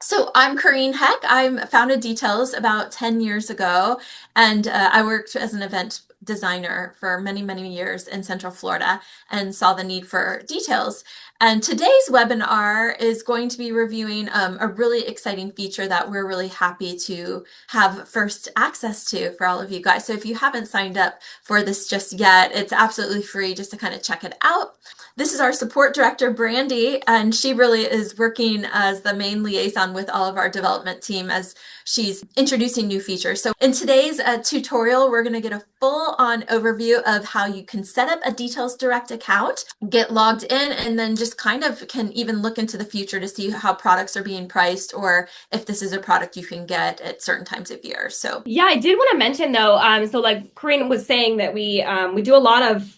So I'm Corrine Heck. I founded Details about 10 years ago, and I worked as an event designer for many, many years in Central Florida and saw the need for details. And today's webinar is going to be reviewing a really exciting feature that we're really happy to have first access to for all of you guys. So if you haven't signed up for this just yet, it's absolutely free just to kind of check it out. This is our support director, Brandy, and she really is working as the main liaison with all of our development team as she's introducing new features. So in today's tutorial, we're going to get a full-on overview of how you can set up a Details Direct account, get logged in, and then just kind of can even look into the future to see how products are being priced or if this is a product you can get at certain times of year. So Yeah, I did want to mention though, so like Corinne was saying that we do a lot of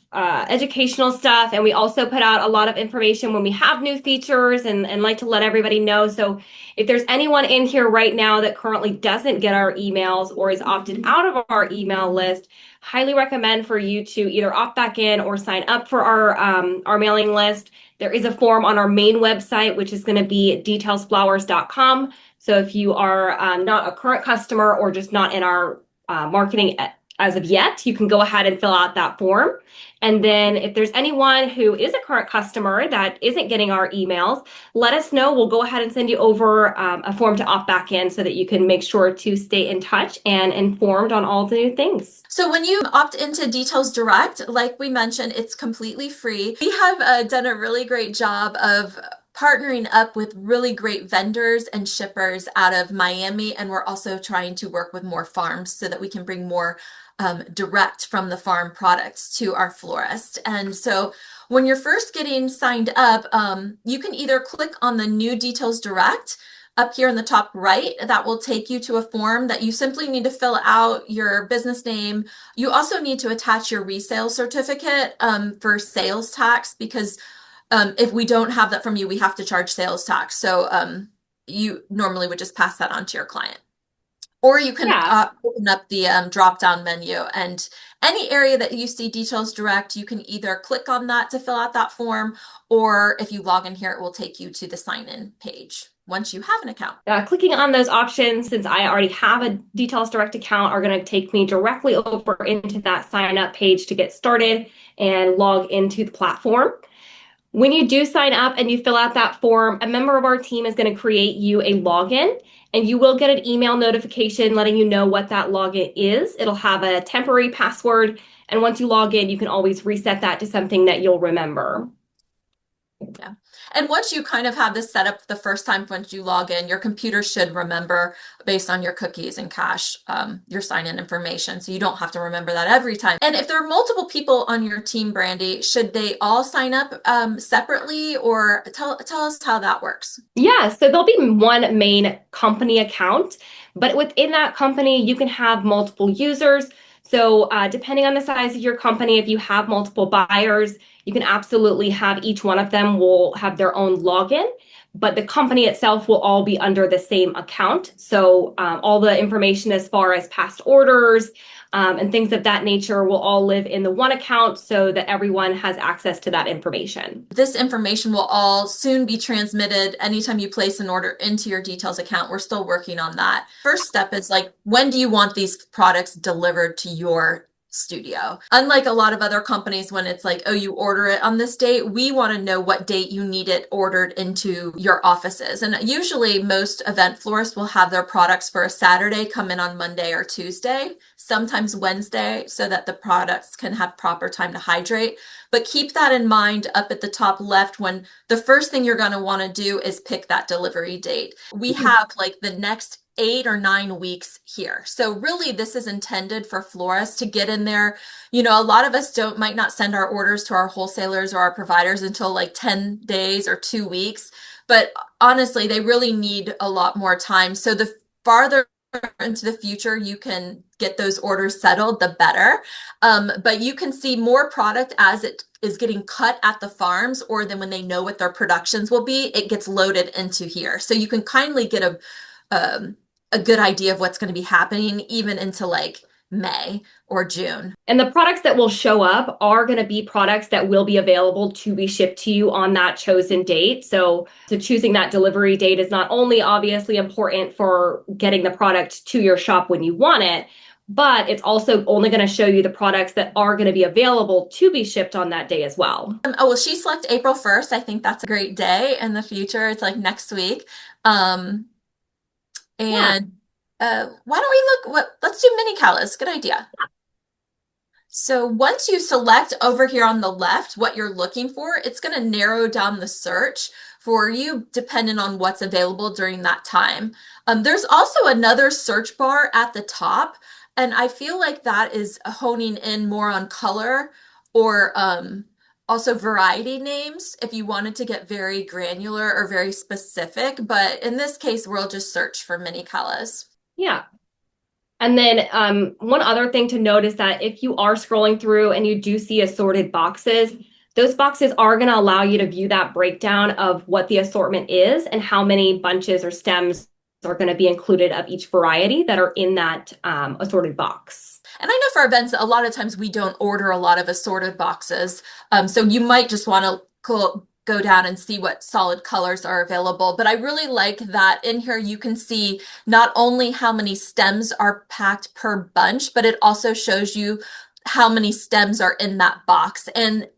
educational stuff, and we also put out a lot of information when we have new features and like to let everybody know. So if there's anyone in here right now that currently doesn't get our emails or is opted out of our email list, highly recommend for you to either opt back in or sign up for our mailing list. There is a form on our main website, which is going to be detailsflowers.com. So if you are not a current customer or just not in our marketing as of yet, you can go ahead and fill out that form. And then if there's anyone who is a current customer that isn't getting our emails, let us know. We'll go ahead and send you over a form to opt back in so that you can make sure to stay in touch and informed on all the new things. So when you opt into Details Direct, like we mentioned, it's completely free. We have done a really great job of partnering up with really great vendors and shippers out of Miami, and we're also trying to work with more farms so that we can bring more direct from the farm products to our florist. And so when you're first getting signed up, you can either click on the new Details Direct up here in the top right. That will take you to a form that you simply need to fill out your business name. You also need to attach your resale certificate for sales tax, because if we don't have that from you, we have to charge sales tax. So you normally would just pass that on to your client. Or you can Yeah. open up the drop-down menu, and any area that you see Details Direct, you can either click on that to fill out that form, or if you log in here, it will take you to the sign-in page once you have an account. Clicking on those options, since I already have a Details Direct account, are going to take me directly over into that sign up page to get started and log into the platform. When you do sign up and you fill out that form, a member of our team is going to create you a login, and you will get an email notification letting you know what that login is. It'll have a temporary password, and once you log in, you can always reset that to something that you'll remember. Yeah. And once you kind of have this set up the first time, once you log in, your computer should remember based on your cookies and cache your sign-in information. So you don't have to remember that every time. And if there are multiple people on your team, Brandy, should they all sign up separately, or tell us how that works? Yeah, so there'll be one main company account, but within that company, you can have multiple users. So, depending on the size of your company, if you have multiple buyers, you can absolutely have each one of them will have their own login, but the company itself will all be under the same account. So, all the information as far as past orders, and things of that nature will all live in the one account so that everyone has access to that information. This information will all soon be transmitted anytime you place an order into your Details account. We're still working on that. First step is like, when do you want these products delivered to your studio? Unlike a lot of other companies, when it's like, oh, you order it on this date, we want to know what date you need it ordered into your offices. And usually most event florists will have their products for a Saturday come in on Monday or Tuesday, sometimes Wednesday, so that the products can have proper time to hydrate. But keep that in mind up at the top left, when the first thing you're going to want to do is pick that delivery date. We have like the next 8 or 9 weeks here. So really this is intended for florists to get in there. You know, a lot of us might not send our orders to our wholesalers or our providers until like 10 days or 2 weeks. But honestly, they really need a lot more time. So the farther into the future you can get those orders settled, the better. But you can see more product as it is getting cut at the farms, or then when they know what their productions will be, it gets loaded into here. So you can kindly get a good idea of what's going to be happening even into like May or June. And the products that will show up are going to be products that will be available to be shipped to you on that chosen date. So choosing that delivery date is not only obviously important for getting the product to your shop when you want it, but it's also only going to show you the products that are going to be available to be shipped on that day as well. Oh, well, she select April 1st. I think that's a great day in the future. It's like next week. Um, Yeah. and why don't we let's do mini callas. Good idea. So once you select over here on the left what you're looking for, it's going to narrow down the search for you depending on what's available during that time. There's also another search bar at the top, and I feel like that is honing in more on color or also variety names if you wanted to get very granular or very specific. But in this case, we'll just search for mini colors. Yeah. And then one other thing to note is that if you are scrolling through and you do see assorted boxes, those boxes are going to allow you to view that breakdown of what the assortment is and how many bunches or stems are going to be included of each variety that are in that assorted box. And I know for events, a lot of times we don't order a lot of assorted boxes. So you might just want to go down and see what solid colors are available. But I really like that in here you can see not only how many stems are packed per bunch, but it also shows you how many stems are in that box. And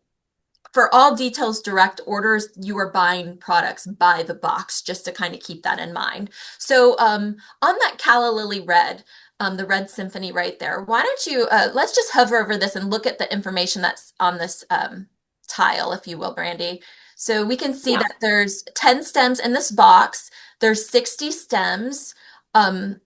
for all details direct orders, you are buying products by the box, just to kind of keep that in mind. So on that Calla Lily Red, the Red Symphony right there, why don't you, let's just hover over this and look at the information that's on this tile, if you will, Brandy. So we can see Yeah. that there's 10 stems in this box. There's 60 stems. And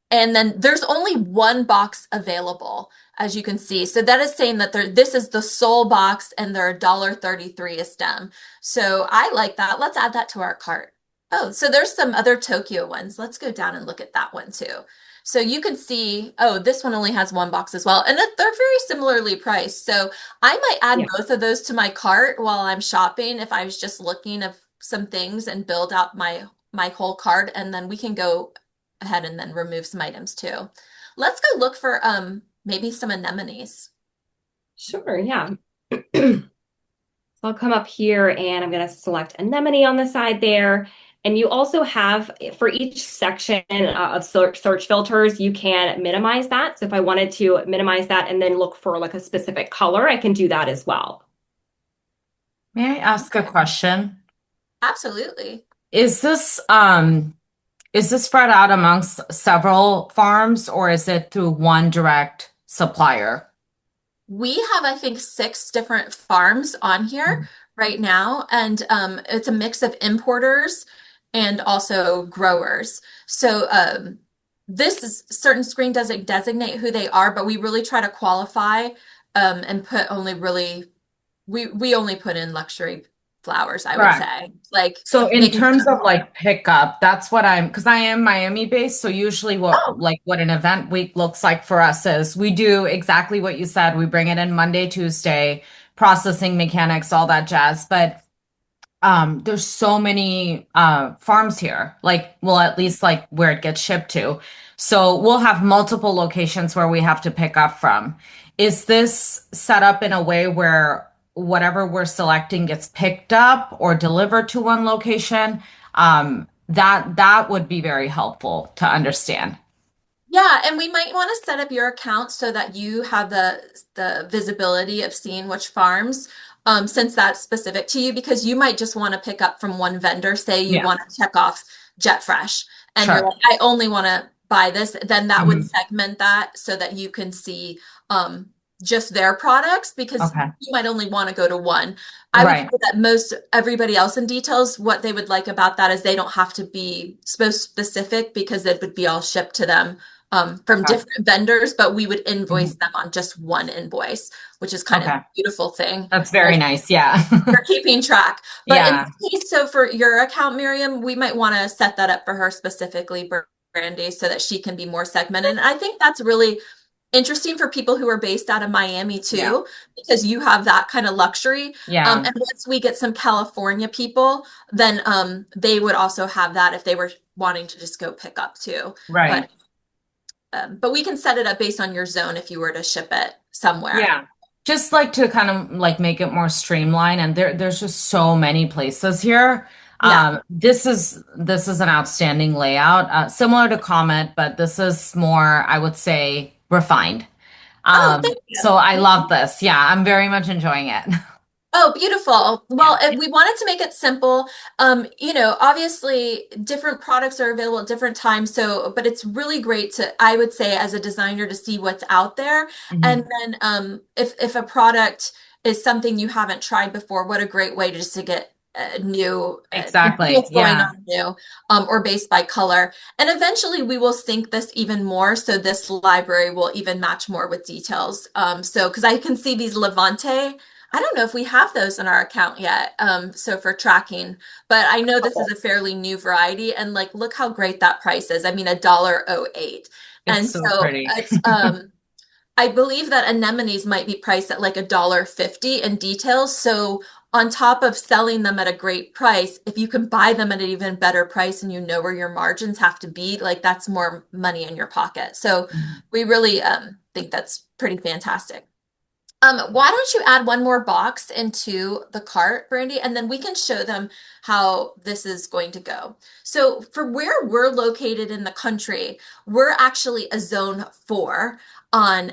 then there's only one box available, as you can see. So that is saying that this is the sole box and they're $1.33 a stem. So I like that. Let's add that to our cart. Oh, so there's some other Tokyo ones. Let's go down and look at that one too. So you can see, oh, this one only has one box as well. And they're very similarly priced. So I might add Yeah. both of those to my cart while I'm shopping if I was just looking at some things and build out my whole cart, and then we can go ahead and then remove some items too. Let's go look for maybe some anemones. Sure. Yeah. So I'll come up here and I'm going to select anemone on the side there. And you also have for each section of search filters, you can minimize that. So if I wanted to minimize that and then look for like a specific color, I can do that as well. May I ask a question? Absolutely. Is this spread out amongst several farms or is it through one direct supplier? We have, I think, 6 different farms on here right now, and it's a mix of importers and also growers. So this is certain screen doesn't designate who they are, but we really try to qualify and put only really we only put in luxury flowers, I would Correct. say. Like So in making terms of like pickup, that's what because I am Miami based. So usually oh, what an event week looks like for us is we do exactly what you said. We bring it in Monday, Tuesday, processing mechanics, all that jazz. But there's so many farms here, like well, at least like where it gets shipped to. So we'll have multiple locations where we have to pick up from. Is this set up in a way where whatever we're selecting gets picked up or delivered to one location? That would be very helpful to understand. yeah, and we might want to set up your account so that you have the visibility of seeing which farms, since that's specific to you, because you might just want to pick up from one vendor. Say you Yeah, want to check off Jet Fresh, and you're sure. like, I only want to buy this. Then that would Mhm. segment that so that you can see just their products, because Okay. you might only want to go to one. I would say Right. that most everybody else in details, what they would like about that is they don't have to be so specific because it would be all shipped to them from Okay. different vendors, but we would invoice Mhm. them on just one invoice, which is kind of Okay. a beautiful thing That's very nice. Yeah. for keeping track. But in Yeah. this case, so for your account, Miriam, we might want to set that up for her specifically, Brandy, so that she can be more segmented. And I think that's really interesting for people who are based out of Miami Yeah. too, because you have that kind of luxury. Yeah. And once we get some California people, then they would also have that if they were wanting to just go pick up too. But Right. But we can set it up based on your zone if you were to ship it somewhere. Yeah. Just like to kind of like make it more streamlined, and there's just so many places here. Yeah. This is an outstanding layout, similar to Comet, but this is more, I would say, refined. Oh, thank you. So I love this. Yeah, I'm very much enjoying it. Oh, beautiful. Yeah. Well, if we wanted to make it simple, obviously different products are available at different times. So, but it's really great to, I would say, as a designer, to see what's out there. And Mhm. then if a product is something you haven't tried before, what a great way just to get new, see Exactly. what's going Yeah. on new, or based by color. And eventually we will sync this even more. So this library will even match more with details. So, because I can see these Levante. I don't know if we have those in our account yet, so for tracking, but I know this is a fairly new variety, and like, look how great that price is. I mean, $1.08. It's And so so pretty. it's, I believe that anemones might be priced at like $1.50 in details. So on top of selling them at a great price, if you can buy them at an even better price and you know where your margins have to be, like that's more money in your pocket. So we really think that's pretty fantastic. Why don't you add one more box into the cart, Brandy, and then we can show them how this is going to go. So for where we're located in the country, we're actually a zone 4 on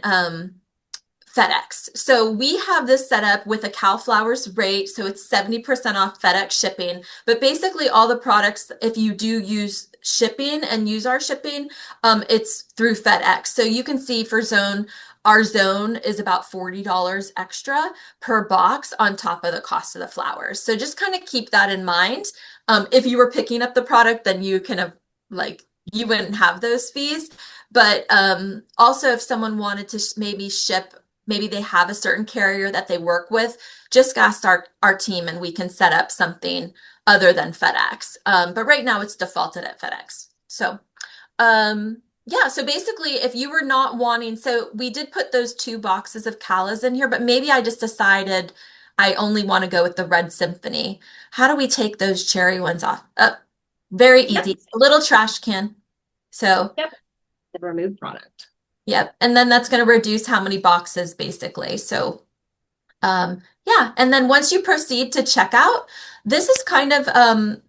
FedEx. So we have this set up with a Cal Flowers rate, so it's 70% off FedEx shipping. But basically all the products, if you do use shipping and use our shipping, it's through FedEx. So you can see for our zone is about $40 extra per box on top of the cost of the flowers. So just kind of keep that in mind. If you were picking up the product, then you can have like you wouldn't have those fees. But also if someone wanted to maybe ship, maybe they have a certain carrier that they work with, just ask our team and we can set up something other than FedEx. But right now it's defaulted at FedEx. So yeah, so basically if you were not wanting, so we did put those 2 boxes of Callas in here, but maybe I just decided I only want to go with the Red Symphony. How do we take those cherry ones off? Very Yep. easy. A little trash can. So Yep. The remove product. yep. And then that's going to reduce how many boxes basically. So, yeah. And then once you proceed to checkout, this is kind of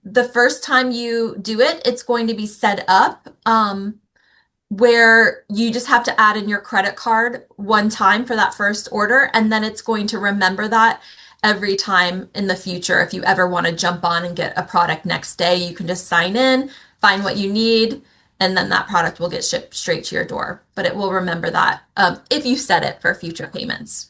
the first time you do it, it's going to be set up where you just have to add in your credit card one time for that first order. And then it's going to remember that every time in the future. If you ever want to jump on and get a product next day, you can just sign in, find what you need, and then that product will get shipped straight to your door. But it will remember that if you set it for future payments.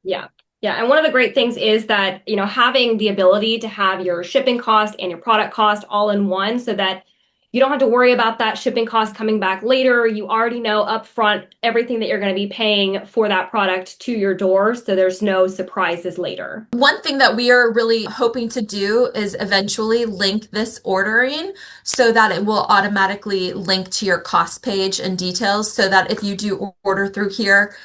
Yeah. Yeah. And one of the great things is that, having the ability to have your shipping cost and your product cost all in one so that you don't have to worry about that shipping cost coming back later. You already know upfront everything that you're going to be paying for that product to your door. So there's no surprises later. One thing that we are really hoping to do is eventually link this ordering so that it will automatically link to your cost page and details so that if you do order through here,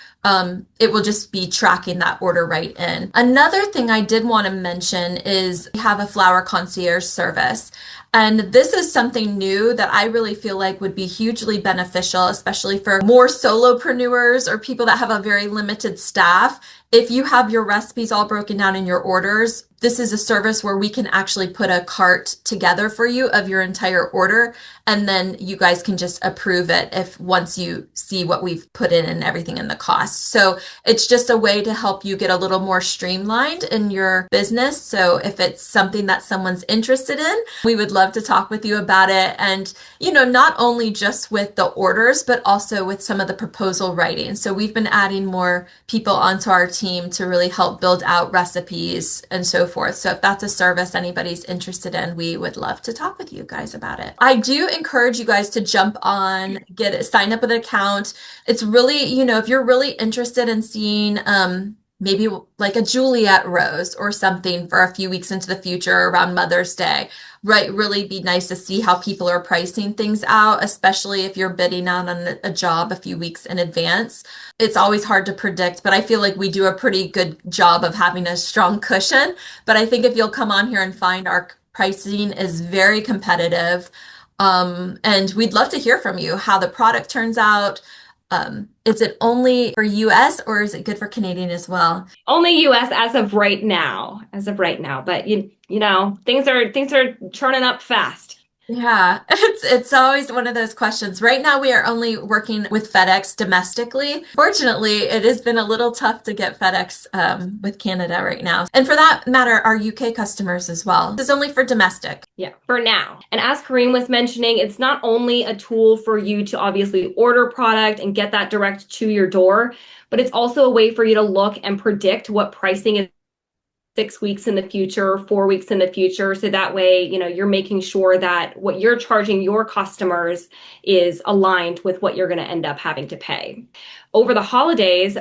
it will just be tracking that order right in. Another thing I did want to mention is we have a Flower Concierge Service. And this is something new that I really feel like would be hugely beneficial, especially for more solopreneurs or people that have a very limited staff. If you have your recipes all broken down in your orders, this is a service where we can actually put a cart together for you of your entire order, and then you guys can just approve it if once you see what we've put in and everything in the cost. So it's just a way to help you get a little more streamlined in your business. So if it's something that someone's interested in, we would love to talk with you about it. And, not only just with the orders, but also with some of the proposal writing. So we've been adding more people onto our team to really help build out recipes and so forth. So if that's a service anybody's interested in, we would love to talk with you guys about it. I do encourage you guys to jump on, sign up with an account. It's really, if you're really interested in seeing maybe like a Juliet rose or something for a few weeks into the future around Mother's Day, right? Really be nice to see how people are pricing things out, especially if you're bidding out on a job a few weeks in advance. It's always hard to predict, but I feel like we do a pretty good job of having a strong cushion. But I think if you'll come on here and find our pricing is very competitive. And we'd love to hear from you how the product turns out. Is it only for US or is it good for Canadian as well? Only US as of right now, but you know, things are churning up fast. Yeah, it's always one of those questions. Right now, we are only working with FedEx domestically. Fortunately, it has been a little tough to get FedEx with Canada right now. And for that matter, our UK customers as well. This is only for domestic. Yeah, for now. And as Kareem was mentioning, it's not only a tool for you to obviously order product and get that direct to your door, but it's also a way for you to look and predict what pricing is 6 weeks in the future, 4 weeks in the future. So that way, you know, you're making sure that what you're charging your customers is aligned with what you're going to end up having to pay. Over the holidays,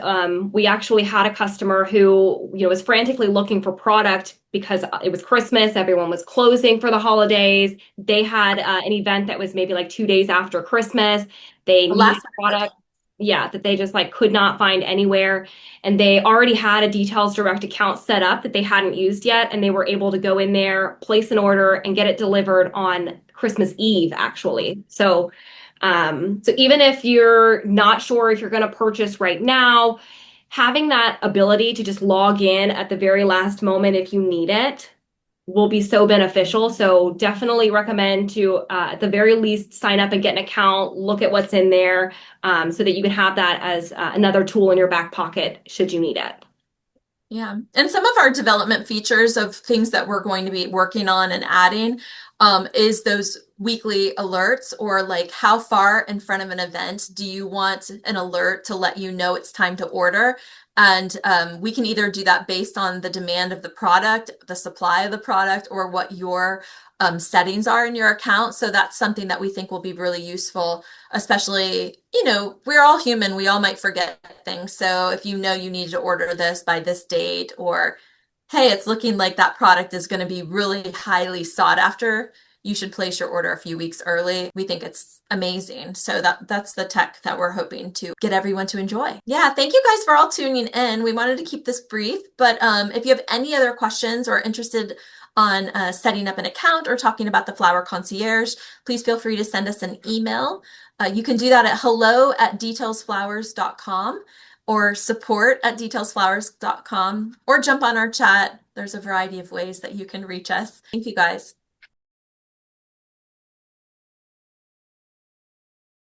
we actually had a customer who, you know, was frantically looking for product because it was Christmas, everyone was closing for the holidays. They had an event that was maybe like 2 days after Christmas. They needed Last product, yeah, that they just like could not find anywhere. And they already had a Details Direct account set up that they hadn't used yet. And they were able to go in there, place an order, and get it delivered on Christmas Eve, actually. So even if you're not sure if you're going to purchase right now, having that ability to just log in at the very last moment if you need it will be so beneficial. So definitely recommend to, at the very least, sign up and get an account, look at what's in there, so that you can have that as another tool in your back pocket should you need it. Yeah. And some of our development features of things that we're going to be working on and adding is those weekly alerts, or like how far in front of an event do you want an alert to let you know it's time to order? And we can either do that based on the demand of the product, the supply of the product, or what your settings are in your account. So that's something that we think will be really useful, especially, you know, we're all human. We all might forget things. So if you know you need to order this by this date, or hey, it's looking like that product is going to be really highly sought after, you should place your order a few weeks early. We think it's amazing. So that's the tech that we're hoping to get everyone to enjoy. Yeah, thank you guys for all tuning in. We wanted to keep this brief, but if you have any other questions or interested on setting up an account or talking about the Flower Concierge, please feel free to send us an email. You can do that at hello@detailsflowers.com or support@detailsflowers.com, or jump on our chat. There's a variety of ways that you can reach us. Thank you guys.